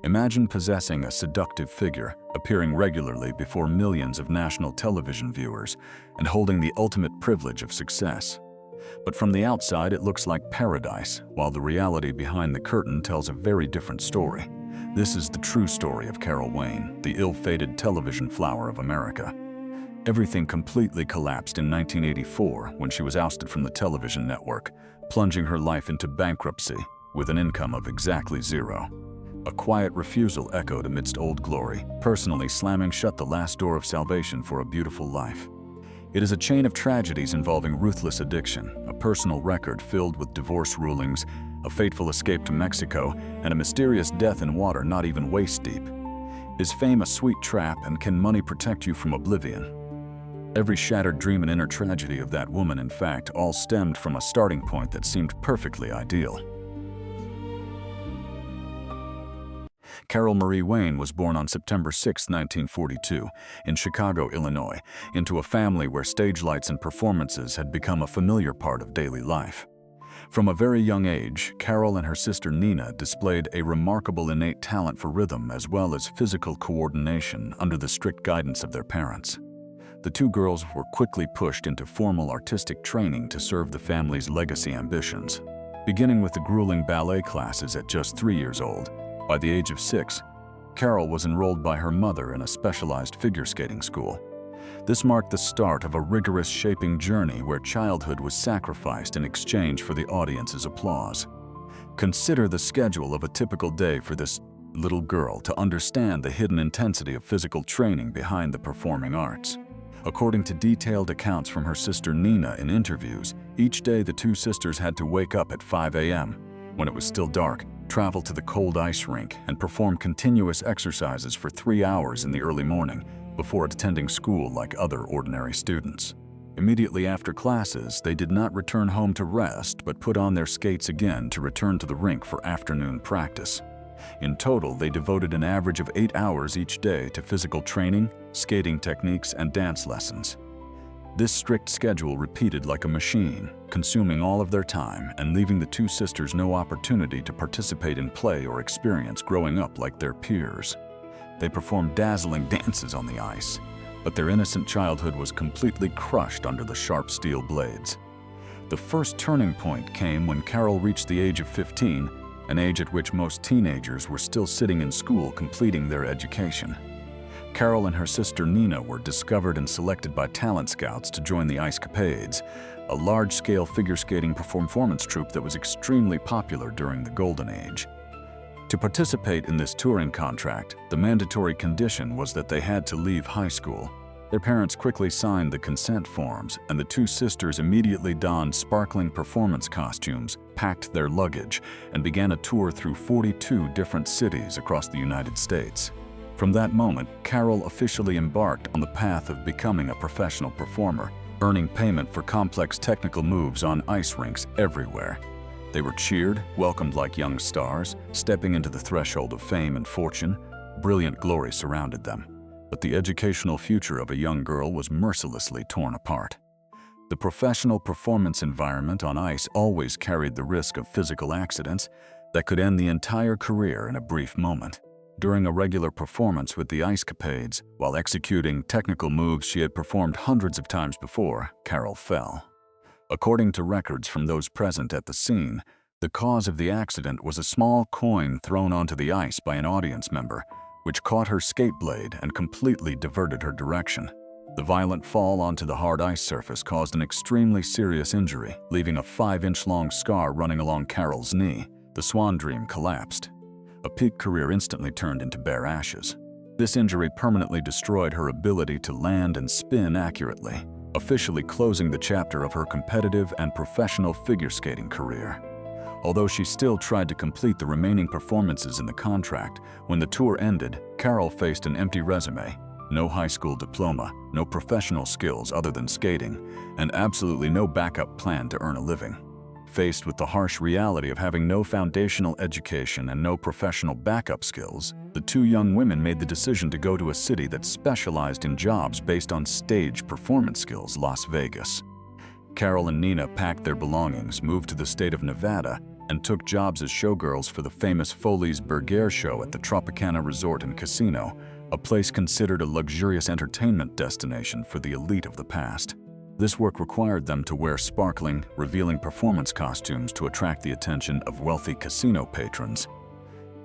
Imagine possessing a seductive figure, appearing regularly before millions of national television viewers, and holding the ultimate privilege of success. But from the outside, it looks like paradise, while the reality behind the curtain tells a very different story. This is the true story of Carol Wayne, the ill-fated television flower of America. Everything completely collapsed in 1984 when she was ousted from the television network, plunging her life into bankruptcy with an income of exactly zero. A quiet refusal echoed amidst old glory, personally slamming shut the last door of salvation for a beautiful life. It is a chain of tragedies involving ruthless addiction, a personal record filled with divorce rulings, a fateful escape to Mexico, and a mysterious death in water not even waist deep. Is fame a sweet trap, and can money protect you from oblivion? Every shattered dream and inner tragedy of that woman, in fact, all stemmed from a starting point that seemed perfectly ideal. Carol Marie Wayne was born on September 6, 1942, in Chicago, Illinois, into a family where stage lights and performances had become a familiar part of daily life. From a very young age, Carol and her sister Nina displayed a remarkable innate talent for rhythm as well as physical coordination under the strict guidance of their parents. The two girls were quickly pushed into formal artistic training to serve the family's legacy ambitions. Beginning with the grueling ballet classes at just 3 years old, by the age of 6, Carol was enrolled by her mother in a specialized figure skating school. This marked the start of a rigorous shaping journey where childhood was sacrificed in exchange for the audience's applause. Consider the schedule of a typical day for this little girl to understand the hidden intensity of physical training behind the performing arts. According to detailed accounts from her sister Nina in interviews, each day the two sisters had to wake up at 5 a.m. when it was still dark, travel to the cold ice rink, and perform continuous exercises for 3 hours in the early morning before attending school like other ordinary students. Immediately after classes, they did not return home to rest but put on their skates again to return to the rink for afternoon practice. In total, they devoted an average of 8 hours each day to physical training, skating techniques, and dance lessons. This strict schedule repeated like a machine, consuming all of their time and leaving the two sisters no opportunity to participate in play or experience growing up like their peers. They performed dazzling dances on the ice, but their innocent childhood was completely crushed under the sharp steel blades. The first turning point came when Carol reached the age of 15, an age at which most teenagers were still sitting in school completing their education. Carol and her sister Nina were discovered and selected by talent scouts to join the Ice Capades, a large-scale figure skating performance troupe that was extremely popular during the Golden Age. To participate in this touring contract, the mandatory condition was that they had to leave high school. Their parents quickly signed the consent forms, and the two sisters immediately donned sparkling performance costumes, packed their luggage, and began a tour through 42 different cities across the United States. From that moment, Carol officially embarked on the path of becoming a professional performer, earning payment for complex technical moves on ice rinks everywhere. They were cheered, welcomed like young stars, stepping into the threshold of fame and fortune. Brilliant glory surrounded them. But the educational future of a young girl was mercilessly torn apart. The professional performance environment on ice always carried the risk of physical accidents that could end the entire career in a brief moment. During a regular performance with the Ice Capades, while executing technical moves she had performed hundreds of times before, Carol fell. According to records from those present at the scene, the cause of the accident was a small coin thrown onto the ice by an audience member, which caught her skate blade and completely diverted her direction. The violent fall onto the hard ice surface caused an extremely serious injury, leaving a 5-inch-long scar running along Carol's knee. The swan dream collapsed. A peak career instantly turned into bare ashes. This injury permanently destroyed her ability to land and spin accurately, officially closing the chapter of her competitive and professional figure skating career. Although she still tried to complete the remaining performances in the contract, when the tour ended, Carol faced an empty resume, no high school diploma, no professional skills other than skating, and absolutely no backup plan to earn a living. Faced with the harsh reality of having no foundational education and no professional backup skills, the two young women made the decision to go to a city that specialized in jobs based on stage performance skills, Las Vegas. Carol and Nina packed their belongings, moved to the state of Nevada, and took jobs as showgirls for the famous Foley's Bergère show at the Tropicana Resort and Casino, a place considered a luxurious entertainment destination for the elite of the past. This work required them to wear sparkling, revealing performance costumes to attract the attention of wealthy casino patrons.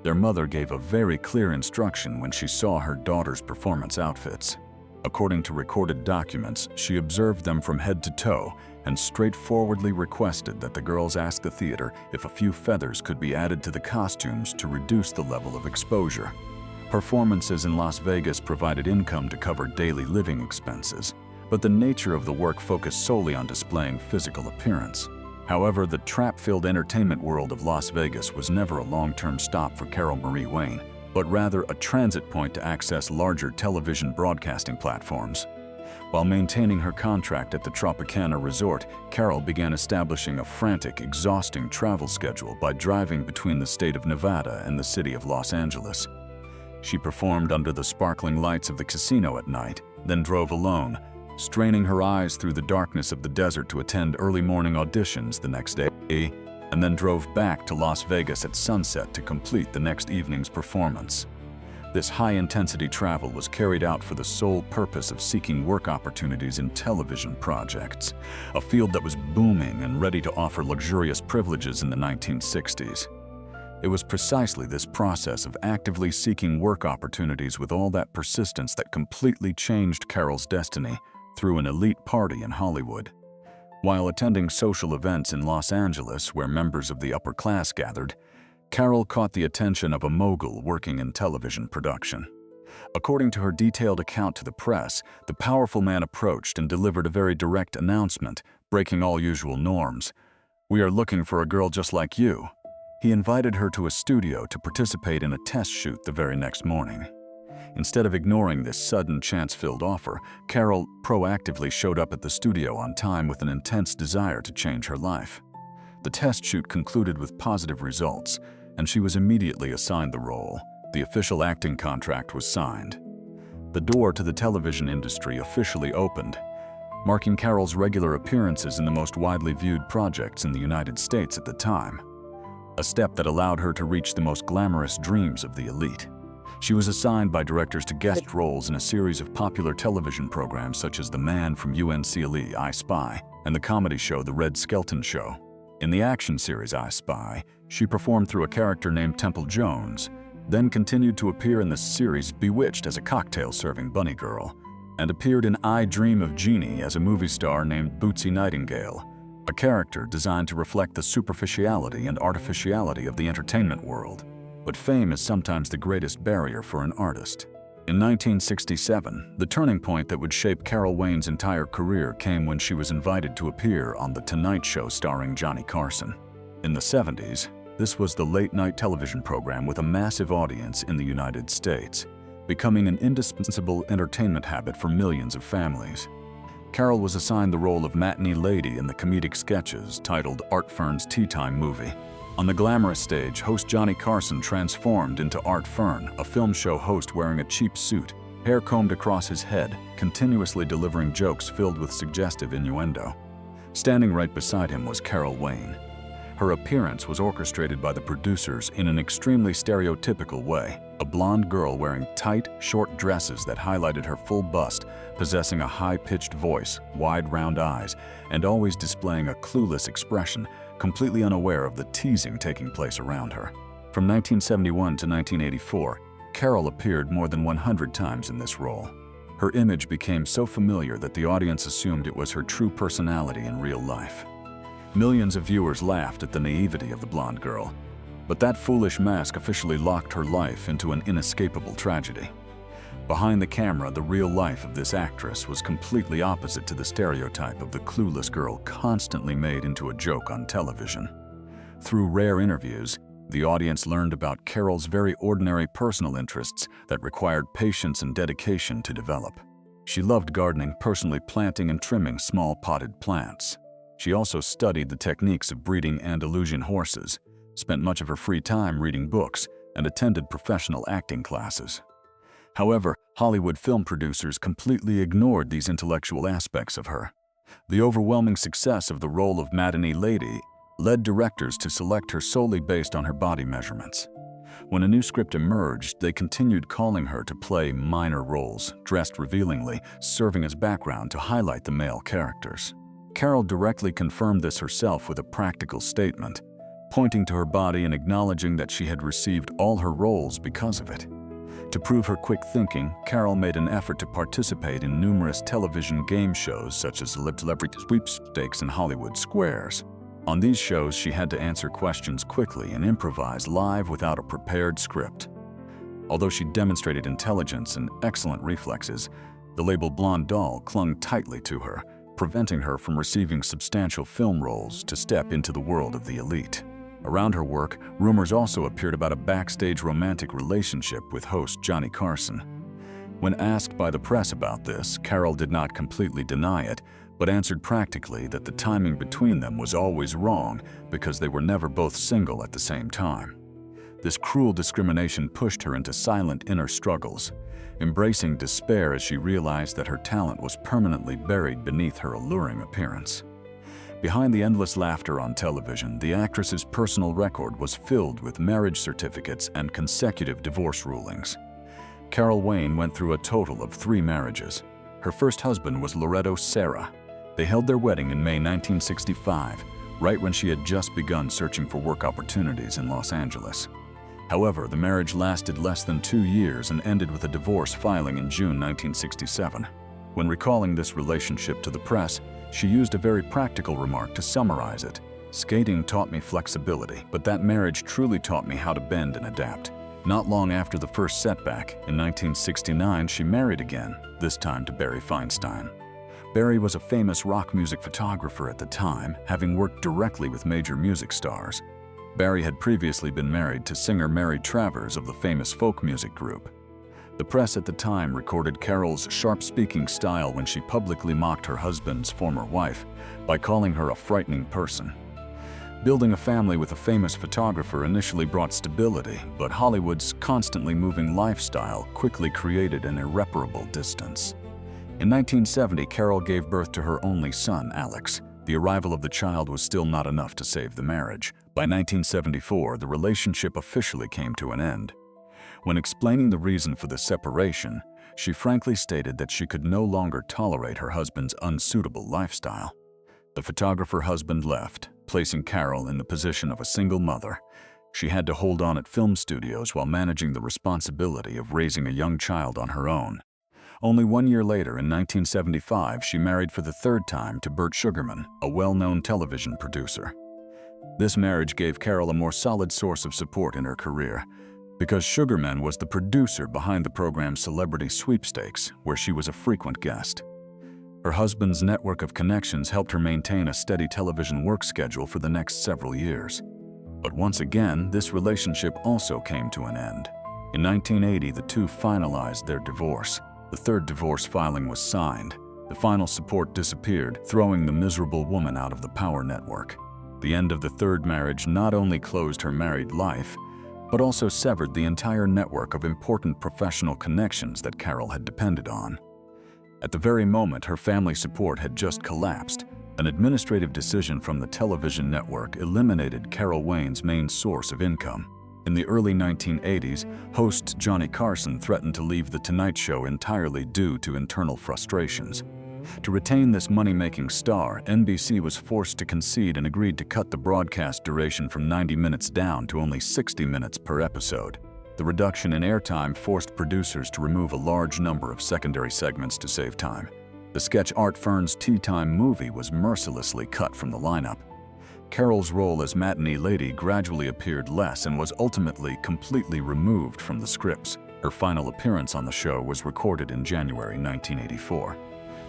Their mother gave a very clear instruction when she saw her daughter's performance outfits. According to recorded documents, she observed them from head to toe and straightforwardly requested that the girls ask the theater if a few feathers could be added to the costumes to reduce the level of exposure. Performances in Las Vegas provided income to cover daily living expenses, but the nature of the work focused solely on displaying physical appearance. However, the trap-filled entertainment world of Las Vegas was never a long-term stop for Carol Marie Wayne, but rather a transit point to access larger television broadcasting platforms. While maintaining her contract at the Tropicana Resort, Carol began establishing a frantic, exhausting travel schedule by driving between the state of Nevada and the city of Los Angeles. She performed under the sparkling lights of the casino at night, then drove alone, straining her eyes through the darkness of the desert to attend early morning auditions the next day, and then drove back to Las Vegas at sunset to complete the next evening's performance. This high-intensity travel was carried out for the sole purpose of seeking work opportunities in television projects, a field that was booming and ready to offer luxurious privileges in the 1960s. It was precisely this process of actively seeking work opportunities with all that persistence that completely changed Carol's destiny through an elite party in Hollywood. While attending social events in Los Angeles where members of the upper class gathered, Carol caught the attention of a mogul working in television production. According to her detailed account to the press, the powerful man approached and delivered a very direct announcement, breaking all usual norms. "We are looking for a girl just like you." He invited her to a studio to participate in a test shoot the very next morning. Instead of ignoring this sudden chance-filled offer, Carol proactively showed up at the studio on time with an intense desire to change her life. The test shoot concluded with positive results, and she was immediately assigned the role. The official acting contract was signed. The door to the television industry officially opened, marking Carol's regular appearances in the most widely viewed projects in the United States at the time, a step that allowed her to reach the most glamorous dreams of the elite. She was assigned by directors to guest roles in a series of popular television programs such as The Man from UNCLE, I Spy, and the comedy show The Red Skelton Show. In the action series I Spy, she performed through a character named Temple Jones, then continued to appear in the series Bewitched as a cocktail-serving bunny girl, and appeared in I Dream of Jeannie as a movie star named Bootsy Nightingale, a character designed to reflect the superficiality and artificiality of the entertainment world. But fame is sometimes the greatest barrier for an artist. In 1967, the turning point that would shape Carol Wayne's entire career came when she was invited to appear on The Tonight Show starring Johnny Carson. In the 70s, this was the late-night television program with a massive audience in the United States, becoming an indispensable entertainment habit for millions of families. Carol was assigned the role of Matinee Lady in the comedic sketches titled Art Fern's Tea Time Movie. On the glamorous stage, host Johnny Carson transformed into Art Fern, a film show host wearing a cheap suit, hair combed across his head, continuously delivering jokes filled with suggestive innuendo. Standing right beside him was Carol Wayne. Her appearance was orchestrated by the producers in an extremely stereotypical way, a blonde girl wearing tight, short dresses that highlighted her full bust, possessing a high-pitched voice, wide round eyes, and always displaying a clueless expression, completely unaware of the teasing taking place around her. From 1971 to 1984, Carol appeared more than 100 times in this role. Her image became so familiar that the audience assumed it was her true personality in real life. Millions of viewers laughed at the naivety of the blonde girl, but that foolish mask officially locked her life into an inescapable tragedy. Behind the camera, the real life of this actress was completely opposite to the stereotype of the clueless girl constantly made into a joke on television. Through rare interviews, the audience learned about Carol's very ordinary personal interests that required patience and dedication to develop. She loved gardening, personally planting and trimming small potted plants. She also studied the techniques of breeding Andalusian horses, spent much of her free time reading books, and attended professional acting classes. However, Hollywood film producers completely ignored these intellectual aspects of her. The overwhelming success of the role of Matinee Lady led directors to select her solely based on her body measurements. When a new script emerged, they continued calling her to play minor roles, dressed revealingly, serving as background to highlight the male characters. Carol directly confirmed this herself with a practical statement, pointing to her body and acknowledging that she had received all her roles because of it. To prove her quick thinking, Carol made an effort to participate in numerous television game shows such as Celebrity Sweepstakes and Hollywood Squares. On these shows, she had to answer questions quickly and improvise live without a prepared script. Although she demonstrated intelligence and excellent reflexes, the label blonde doll clung tightly to her, preventing her from receiving substantial film roles to step into the world of the elite. Around her work, rumors also appeared about a backstage romantic relationship with host Johnny Carson. When asked by the press about this, Carol did not completely deny it, but answered practically that the timing between them was always wrong because they were never both single at the same time. This cruel discrimination pushed her into silent inner struggles, embracing despair as she realized that her talent was permanently buried beneath her alluring appearance. Behind the endless laughter on television, the actress's personal record was filled with marriage certificates and consecutive divorce rulings. Carol Wayne went through a total of 3 marriages. Her first husband was Loretto Serra. They held their wedding in May 1965, right when she had just begun searching for work opportunities in Los Angeles. However, the marriage lasted less than 2 years and ended with a divorce filing in June 1967. When recalling this relationship to the press, she used a very practical remark to summarize it. "Skating taught me flexibility, but that marriage truly taught me how to bend and adapt." Not long after the first setback, in 1969, she married again, this time to Barry Feinstein. Barry was a famous rock music photographer at the time, having worked directly with major music stars. Barry had previously been married to singer Mary Travers of the famous folk music group. The press at the time recorded Carol's sharp-speaking style when she publicly mocked her husband's former wife by calling her a frightening person. Building a family with a famous photographer initially brought stability, but Hollywood's constantly moving lifestyle quickly created an irreparable distance. In 1970, Carol gave birth to her only son, Alex. The arrival of the child was still not enough to save the marriage. By 1974, the relationship officially came to an end. When explaining the reason for the separation, she frankly stated that she could no longer tolerate her husband's unsuitable lifestyle. The photographer husband left, placing Carol in the position of a single mother. She had to hold on at film studios while managing the responsibility of raising a young child on her own. Only 1 year later, in 1975, she married for the 3rd time to Burt Sugarman, a well-known television producer. This marriage gave Carol a more solid source of support in her career, because Sugarman was the producer behind the program Celebrity Sweepstakes, where she was a frequent guest. Her husband's network of connections helped her maintain a steady television work schedule for the next several years. But once again, this relationship also came to an end. In 1980, the two finalized their divorce. The 3rd divorce filing was signed. The final support disappeared, throwing the miserable woman out of the power network. The end of the 3rd marriage not only closed her married life, but also severed the entire network of important professional connections that Carol had depended on. At the very moment her family support had just collapsed, an administrative decision from the television network eliminated Carol Wayne's main source of income. In the early 1980s, host Johnny Carson threatened to leave The Tonight Show entirely due to internal frustrations. To retain this money-making star, NBC was forced to concede and agreed to cut the broadcast duration from 90 minutes down to only 60 minutes per episode. The reduction in airtime forced producers to remove a large number of secondary segments to save time. The sketch Art Fern's Tea Time movie was mercilessly cut from the lineup. Carol's role as Matinee Lady gradually appeared less and was ultimately completely removed from the scripts. Her final appearance on the show was recorded in January 1984.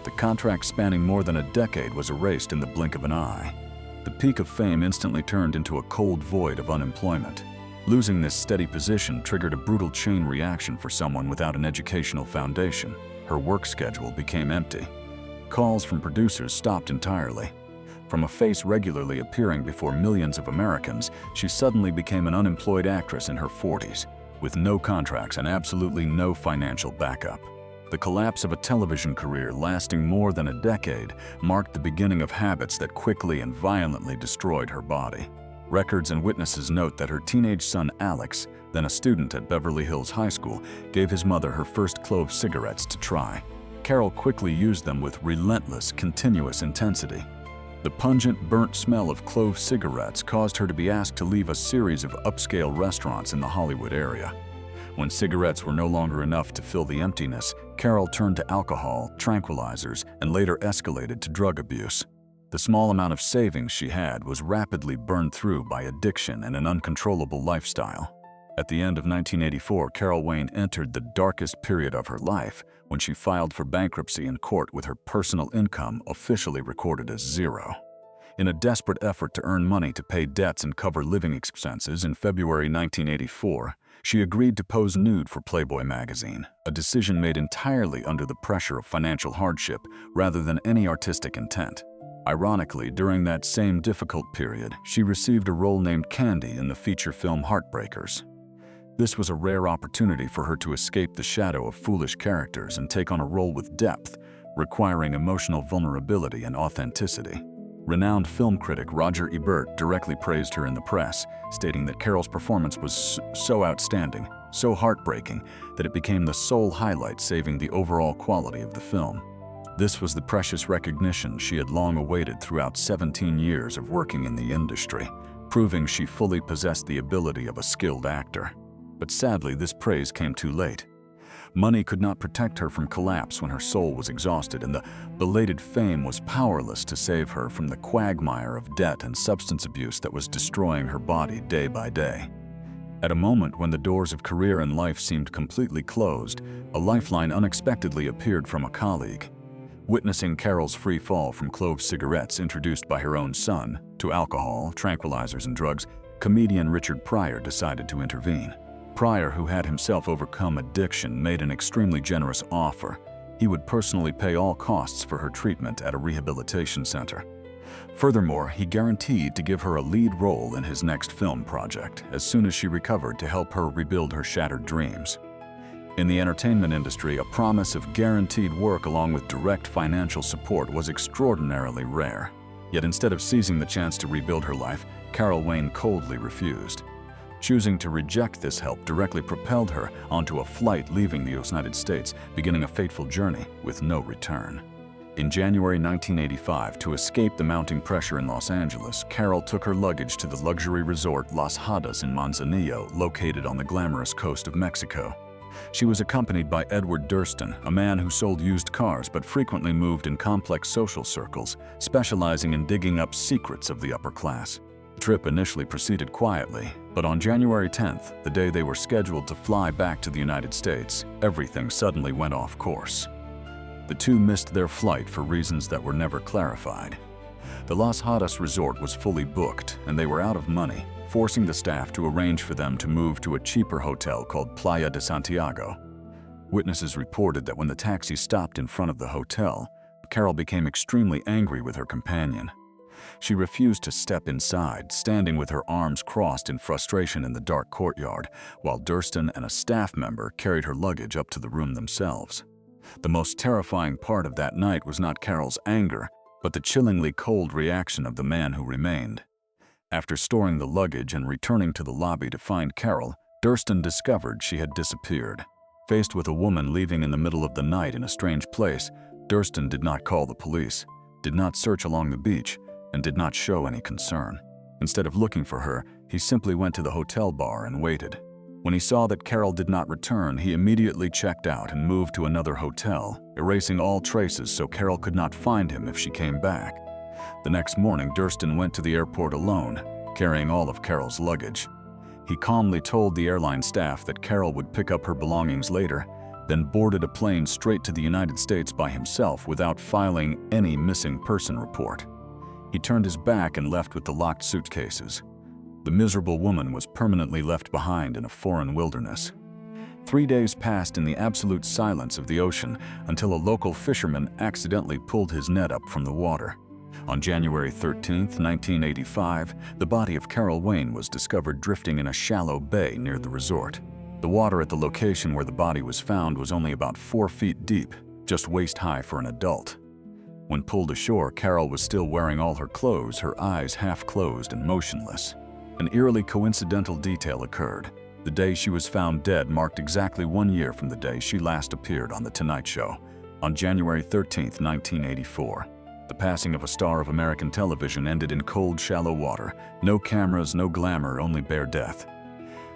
The contract spanning more than a decade was erased in the blink of an eye. The peak of fame instantly turned into a cold void of unemployment. Losing this steady position triggered a brutal chain reaction for someone without an educational foundation. Her work schedule became empty. Calls from producers stopped entirely. From a face regularly appearing before millions of Americans, she suddenly became an unemployed actress in her 40s, with no contracts and absolutely no financial backup. The collapse of a television career lasting more than a decade marked the beginning of habits that quickly and violently destroyed her body. Records and witnesses note that her teenage son Alex, then a student at Beverly Hills High School, gave his mother her first clove cigarettes to try. Carol quickly used them with relentless, continuous intensity. The pungent, burnt smell of clove cigarettes caused her to be asked to leave a series of upscale restaurants in the Hollywood area. When cigarettes were no longer enough to fill the emptiness, Carol turned to alcohol, tranquilizers, and later escalated to drug abuse. The small amount of savings she had was rapidly burned through by addiction and an uncontrollable lifestyle. At the end of 1984, Carol Wayne entered the darkest period of her life when she filed for bankruptcy in court with her personal income officially recorded as zero. In a desperate effort to earn money to pay debts and cover living expenses in February 1984, she agreed to pose nude for Playboy magazine, a decision made entirely under the pressure of financial hardship rather than any artistic intent. Ironically, during that same difficult period, she received a role named Candy in the feature film Heartbreakers. This was a rare opportunity for her to escape the shadow of foolish characters and take on a role with depth, requiring emotional vulnerability and authenticity. Renowned film critic Roger Ebert directly praised her in the press, stating that Carol's performance was so outstanding, so heartbreaking, that it became the sole highlight saving the overall quality of the film. This was the precious recognition she had long awaited throughout 17 years of working in the industry, proving she fully possessed the ability of a skilled actor. But sadly, this praise came too late. Money could not protect her from collapse when her soul was exhausted, and the belated fame was powerless to save her from the quagmire of debt and substance abuse that was destroying her body day by day. At a moment when the doors of career and life seemed completely closed, a lifeline unexpectedly appeared from a colleague. Witnessing Carol's free fall from clove cigarettes introduced by her own son to alcohol, tranquilizers, and drugs, comedian Richard Pryor decided to intervene. Pryor, who had himself overcome addiction, made an extremely generous offer. He would personally pay all costs for her treatment at a rehabilitation center. Furthermore, he guaranteed to give her a lead role in his next film project as soon as she recovered to help her rebuild her shattered dreams. In the entertainment industry, a promise of guaranteed work along with direct financial support was extraordinarily rare. Yet instead of seizing the chance to rebuild her life, Carol Wayne coldly refused. Choosing to reject this help directly propelled her onto a flight leaving the United States, beginning a fateful journey with no return. In January 1985, to escape the mounting pressure in Los Angeles, Carol took her luggage to the luxury resort Las Hadas in Manzanillo, located on the glamorous coast of Mexico. She was accompanied by Edward Durston, a man who sold used cars but frequently moved in complex social circles, specializing in digging up secrets of the upper class. The trip initially proceeded quietly, but on January 10th, the day they were scheduled to fly back to the United States, everything suddenly went off course. The two missed their flight for reasons that were never clarified. The Las Hadas resort was fully booked, and they were out of money, forcing the staff to arrange for them to move to a cheaper hotel called Playa de Santiago. Witnesses reported that when the taxi stopped in front of the hotel, Carol became extremely angry with her companion. She refused to step inside, standing with her arms crossed in frustration in the dark courtyard, while Durston and a staff member carried her luggage up to the room themselves. The most terrifying part of that night was not Carol's anger, but the chillingly cold reaction of the man who remained. After storing the luggage and returning to the lobby to find Carol, Durston discovered she had disappeared. Faced with a woman leaving in the middle of the night in a strange place, Durston did not call the police, did not search along the beach, and did not show any concern. Instead of looking for her, he simply went to the hotel bar and waited. When he saw that Carol did not return, he immediately checked out and moved to another hotel, erasing all traces so Carol could not find him if she came back. The next morning, Durston went to the airport alone, carrying all of Carol's luggage. He calmly told the airline staff that Carol would pick up her belongings later, then boarded a plane straight to the United States by himself without filing any missing person report. He turned his back and left with the locked suitcases. The miserable woman was permanently left behind in a foreign wilderness. 3 days passed in the absolute silence of the ocean until a local fisherman accidentally pulled his net up from the water. On January 13, 1985, the body of Carol Wayne was discovered drifting in a shallow bay near the resort. The water at the location where the body was found was only about 4 feet deep, just waist-high for an adult. When pulled ashore, Carol was still wearing all her clothes, her eyes half closed and motionless. An eerily coincidental detail occurred. The day she was found dead marked exactly 1 year from the day she last appeared on The Tonight Show, on January 13, 1984. The passing of a star of American television ended in cold, shallow water. No cameras, no glamour, only bare death.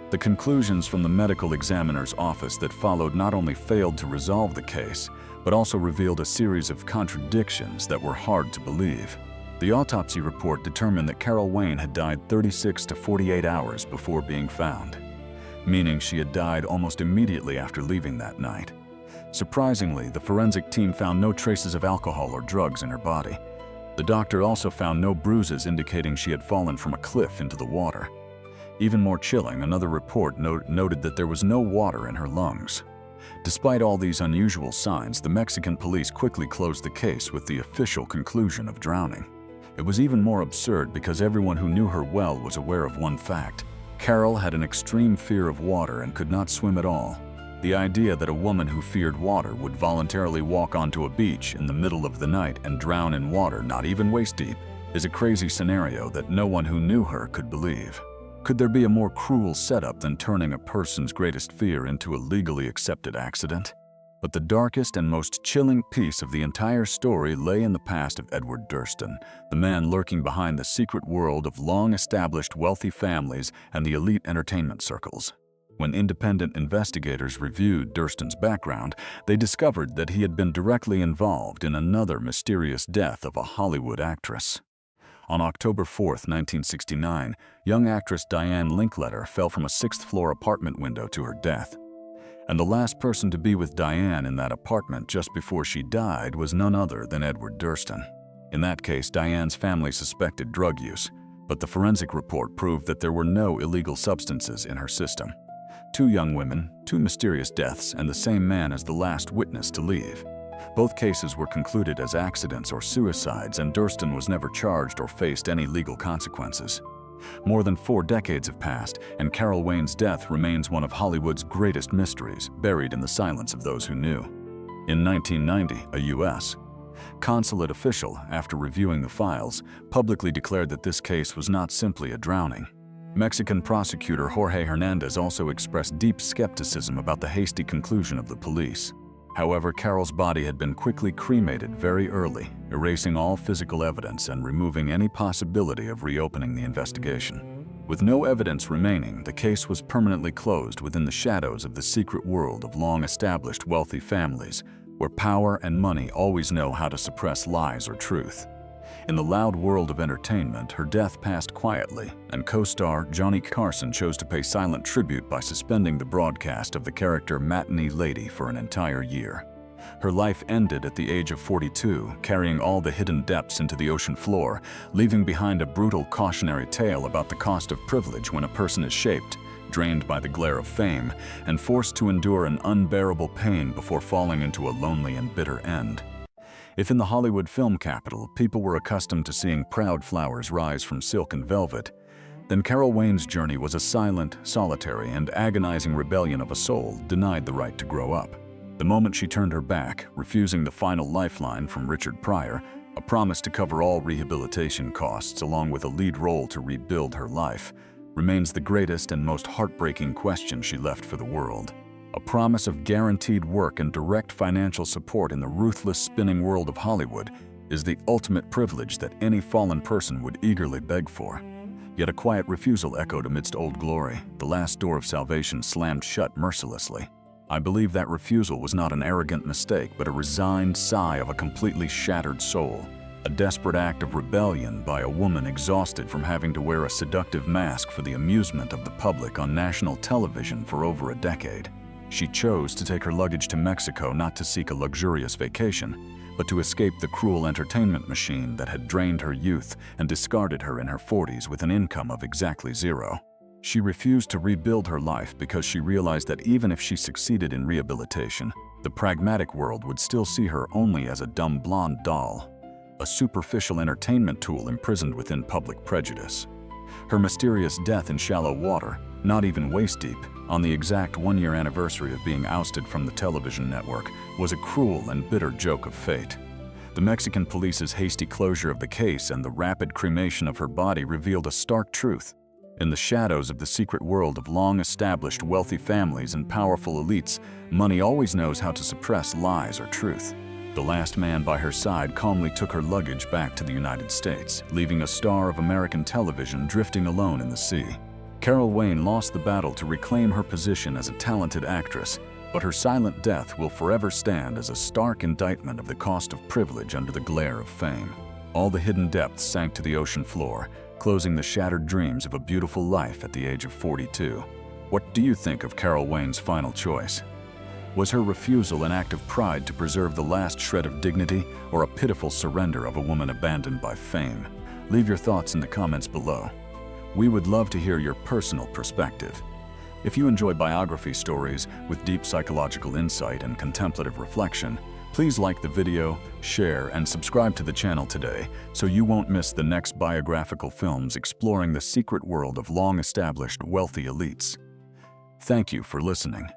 The conclusions from the medical examiner's office that followed not only failed to resolve the case, but also revealed a series of contradictions that were hard to believe. The autopsy report determined that Carol Wayne had died 36 to 48 hours before being found, meaning she had died almost immediately after leaving that night. Surprisingly, the forensic team found no traces of alcohol or drugs in her body. The doctor also found no bruises indicating she had fallen from a cliff into the water. Even more chilling, another report noted that there was no water in her lungs. Despite all these unusual signs, the Mexican police quickly closed the case with the official conclusion of drowning. It was even more absurd because everyone who knew her well was aware of one fact. Carol had an extreme fear of water and could not swim at all. The idea that a woman who feared water would voluntarily walk onto a beach in the middle of the night and drown in water not even waist-deep is a crazy scenario that no one who knew her could believe. Could there be a more cruel setup than turning a person's greatest fear into a legally accepted accident? But the darkest and most chilling piece of the entire story lay in the past of Edward Durston, the man lurking behind the secret world of long-established wealthy families and the elite entertainment circles. When independent investigators reviewed Durston's background, they discovered that he had been directly involved in another mysterious death of a Hollywood actress. On October 4, 1969, young actress Diane Linkletter fell from a 6th-floor apartment window to her death. And the last person to be with Diane in that apartment just before she died was none other than Edward Durston. In that case, Diane's family suspected drug use, but the forensic report proved that there were no illegal substances in her system. 2 young women, 2 mysterious deaths, and the same man as the last witness to leave. Both cases were concluded as accidents or suicides, and Durston was never charged or faced any legal consequences. More than 4 decades have passed, and Carol Wayne's death remains one of Hollywood's greatest mysteries, buried in the silence of those who knew. In 1990, a U.S. consulate official, after reviewing the files, publicly declared that this case was not simply a drowning. Mexican prosecutor Jorge Hernandez also expressed deep skepticism about the hasty conclusion of the police. However, Carol's body had been quickly cremated very early, erasing all physical evidence and removing any possibility of reopening the investigation. With no evidence remaining, the case was permanently closed within the shadows of the secret world of long-established wealthy families, where power and money always know how to suppress lies or truth. In the loud world of entertainment, her death passed quietly, and co-star Johnny Carson chose to pay silent tribute by suspending the broadcast of the character Matinee Lady for an entire year. Her life ended at the age of 42, carrying all the hidden depths into the ocean floor, leaving behind a brutal cautionary tale about the cost of privilege when a person is shaped, drained by the glare of fame, and forced to endure an unbearable pain before falling into a lonely and bitter end. If in the Hollywood film capital people were accustomed to seeing proud flowers rise from silk and velvet, then Carol Wayne's journey was a silent, solitary, and agonizing rebellion of a soul denied the right to grow up. The moment she turned her back, refusing the final lifeline from Richard Pryor, a promise to cover all rehabilitation costs along with a lead role to rebuild her life, remains the greatest and most heartbreaking question she left for the world. A promise of guaranteed work and direct financial support in the ruthless spinning world of Hollywood is the ultimate privilege that any fallen person would eagerly beg for. Yet a quiet refusal echoed amidst old glory. The last door of salvation slammed shut mercilessly. I believe that refusal was not an arrogant mistake, but a resigned sigh of a completely shattered soul. A desperate act of rebellion by a woman exhausted from having to wear a seductive mask for the amusement of the public on national television for over a decade. She chose to take her luggage to Mexico not to seek a luxurious vacation, but to escape the cruel entertainment machine that had drained her youth and discarded her in her 40s with an income of exactly 0. She refused to rebuild her life because she realized that even if she succeeded in rehabilitation, the pragmatic world would still see her only as a dumb blonde doll, a superficial entertainment tool imprisoned within public prejudice. Her mysterious death in shallow water, not even waist-deep, on the exact one-year anniversary of being ousted from the television network, was a cruel and bitter joke of fate. The Mexican police's hasty closure of the case and the rapid cremation of her body revealed a stark truth. In the shadows of the secret world of long-established wealthy families and powerful elites, money always knows how to suppress lies or truth. The last man by her side calmly took her luggage back to the United States, leaving a star of American television drifting alone in the sea. Carol Wayne lost the battle to reclaim her position as a talented actress, but her silent death will forever stand as a stark indictment of the cost of privilege under the glare of fame. All the hidden depths sank to the ocean floor, closing the shattered dreams of a beautiful life at the age of 42. What do you think of Carol Wayne's final choice? Was her refusal an act of pride to preserve the last shred of dignity, or a pitiful surrender of a woman abandoned by fame? Leave your thoughts in the comments below. We would love to hear your personal perspective. If you enjoy biography stories with deep psychological insight and contemplative reflection, please like the video, share, and subscribe to the channel today so you won't miss the next biographical films exploring the secret world of long-established wealthy elites. Thank you for listening.